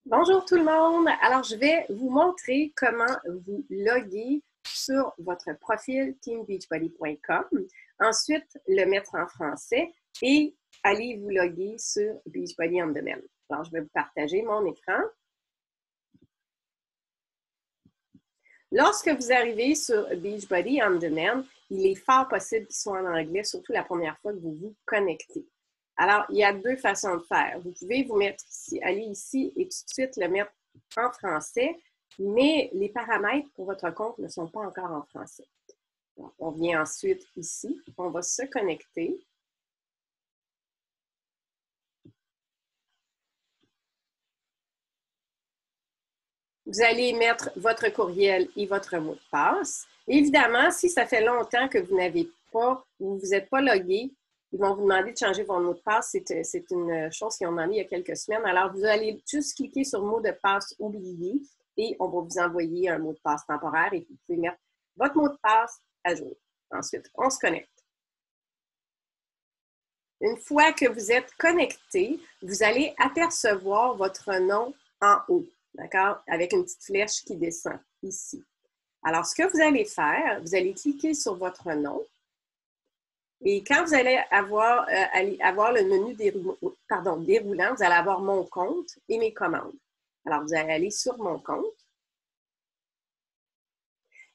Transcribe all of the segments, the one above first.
Bonjour tout le monde! Alors, je vais vous montrer comment vous loguer sur votre profil teambeachbody.com, ensuite le mettre en français et aller vous loguer sur Beachbody On Demand. Alors, je vais vous partager mon écran. Lorsque vous arrivez sur Beachbody On Demand, il est fort possible qu'il soit en anglais, surtout la première fois que vous vous connectez. Alors, il y a deux façons de faire. Vous pouvez vous mettre ici, aller ici et tout de suite le mettre en français, mais les paramètres pour votre compte ne sont pas encore en français. Donc, on vient ensuite ici, on va se connecter. Vous allez mettre votre courriel et votre mot de passe. Évidemment, si ça fait longtemps que vous n'avez pas, ou vous n'êtes pas logué, ils vont vous demander de changer votre mot de passe. C'est une chose qu'ils ont demandé il y a quelques semaines. Alors, vous allez juste cliquer sur mot de passe oublié et on va vous envoyer un mot de passe temporaire et vous pouvez mettre votre mot de passe à jour. Ensuite, on se connecte. Une fois que vous êtes connecté, vous allez apercevoir votre nom en haut, d'accord, avec une petite flèche qui descend ici. Alors, ce que vous allez faire, vous allez cliquer sur votre nom. Et quand vous allez avoir le menu déroulant, vous allez avoir mon compte et mes commandes. Alors, vous allez aller sur mon compte.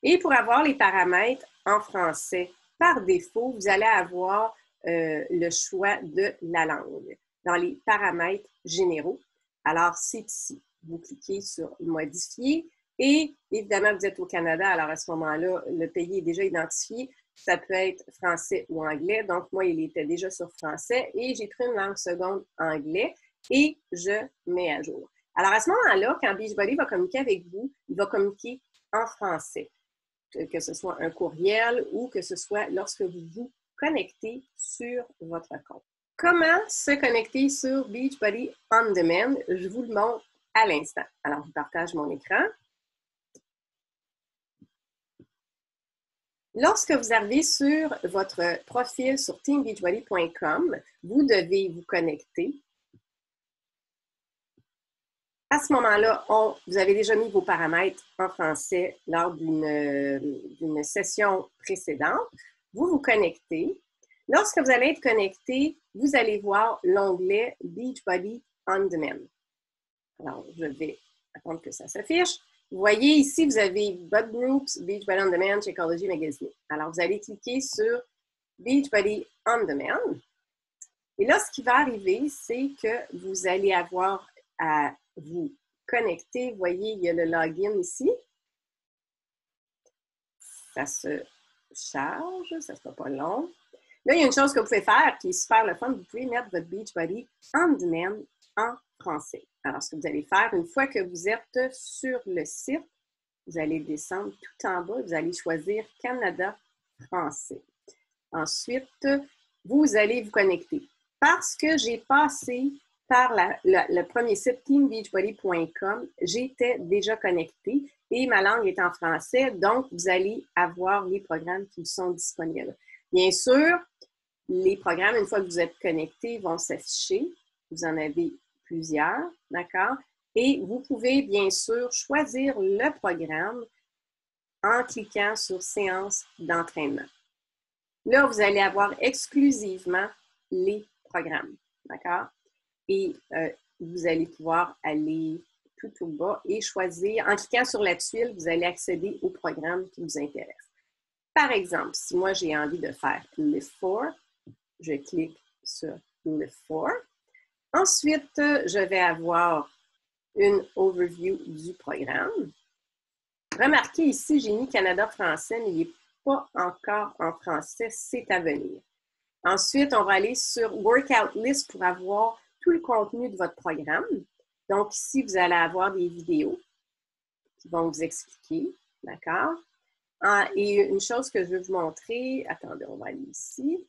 Et pour avoir les paramètres en français, par défaut, vous allez avoir le choix de la langue dans les paramètres généraux. Alors, c'est ici. Vous cliquez sur « Modifier » et évidemment, vous êtes au Canada. Alors, à ce moment-là, le pays est déjà identifié. Ça peut être français ou anglais. Donc, moi, il était déjà sur français et j'ai pris une langue seconde anglais et je mets à jour. Alors, à ce moment-là, quand Beachbody va communiquer avec vous, il va communiquer en français, que ce soit un courriel ou que ce soit lorsque vous vous connectez sur votre compte. Comment se connecter sur Beachbody On Demand? Je vous le montre à l'instant. Alors, je partage mon écran. Lorsque vous arrivez sur votre profil sur teambeachbody.com, vous devez vous connecter. À ce moment-là, vous avez déjà mis vos paramètres en français lors d'une session précédente. Vous vous connectez. Lorsque vous allez être connecté, vous allez voir l'onglet Beachbody On Demand. Alors, je vais attendre que ça s'affiche. Vous voyez ici, vous avez Bud Groups, Beachbody On Demand, Shakeology Magazine. Alors, vous allez cliquer sur Beachbody On Demand. Et là, ce qui va arriver, c'est que vous allez avoir à vous connecter. Vous voyez, il y a le login ici. Ça se charge, ça ne sera pas long. Là, il y a une chose que vous pouvez faire qui est super le fun. Vous pouvez mettre votre Beachbody On Demand en français. Alors, ce que vous allez faire, une fois que vous êtes sur le site, vous allez descendre tout en bas, vous allez choisir Canada français. Ensuite, vous allez vous connecter. Parce que j'ai passé par le premier site teambeachbody.com, j'étais déjà connectée et ma langue est en français, donc vous allez avoir les programmes qui sont disponibles. Bien sûr, les programmes, une fois que vous êtes connecté, vont s'afficher. Vous en avez plusieurs, d'accord? Et vous pouvez bien sûr choisir le programme en cliquant sur « Séance d'entraînement ». Là, vous allez avoir exclusivement les programmes, d'accord? Et vous allez pouvoir aller tout au bas et choisir, en cliquant sur la tuile, vous allez accéder au programme qui vous intéresse. Par exemple, si moi j'ai envie de faire Lift 4, je clique sur Lift 4. Ensuite, je vais avoir une overview du programme. Remarquez ici, j'ai mis Canada français, mais il n'est pas encore en français, c'est à venir. Ensuite, on va aller sur Workout List pour avoir tout le contenu de votre programme. Donc ici, vous allez avoir des vidéos qui vont vous expliquer, d'accord? Et une chose que je veux vous montrer, attendez, on va aller ici.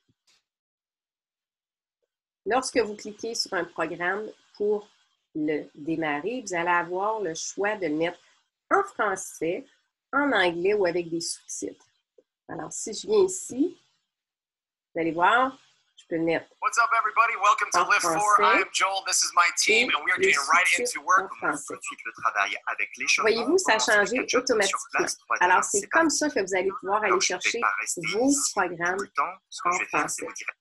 Lorsque vous cliquez sur un programme pour le démarrer, vous allez avoir le choix de le mettre en français, en anglais ou avec des sous-titres. Alors, si je viens ici, vous allez voir, je Alternate What's up, everybody? Welcome to en Lift 4. français I am Joel. This is my team, et and we are les getting right sous-titres into work. en On commence français. tout de suite le travail avec les chauffeurs. Voyez-vous, ça a changé Sur automatiquement. place, Alors, c'est comme parti. ça que vous allez pouvoir aller Alors, je vais chercher pas rester vos ici programmes tout le temps. Ce que en je vais faire, c'est français. vous dire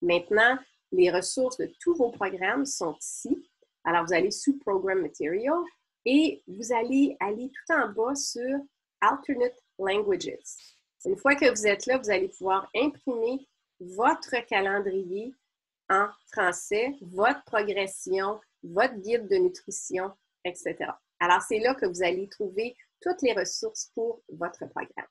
Maintenant, les ressources de tous vos programmes sont ici. Alors, vous allez sous Program Material et vous allez aller tout en bas sur Alternate Languages. Une fois que vous êtes là, vous allez pouvoir imprimer votre calendrier en français, votre progression, votre guide de nutrition, etc. Alors, c'est là que vous allez trouver toutes les ressources pour votre programme.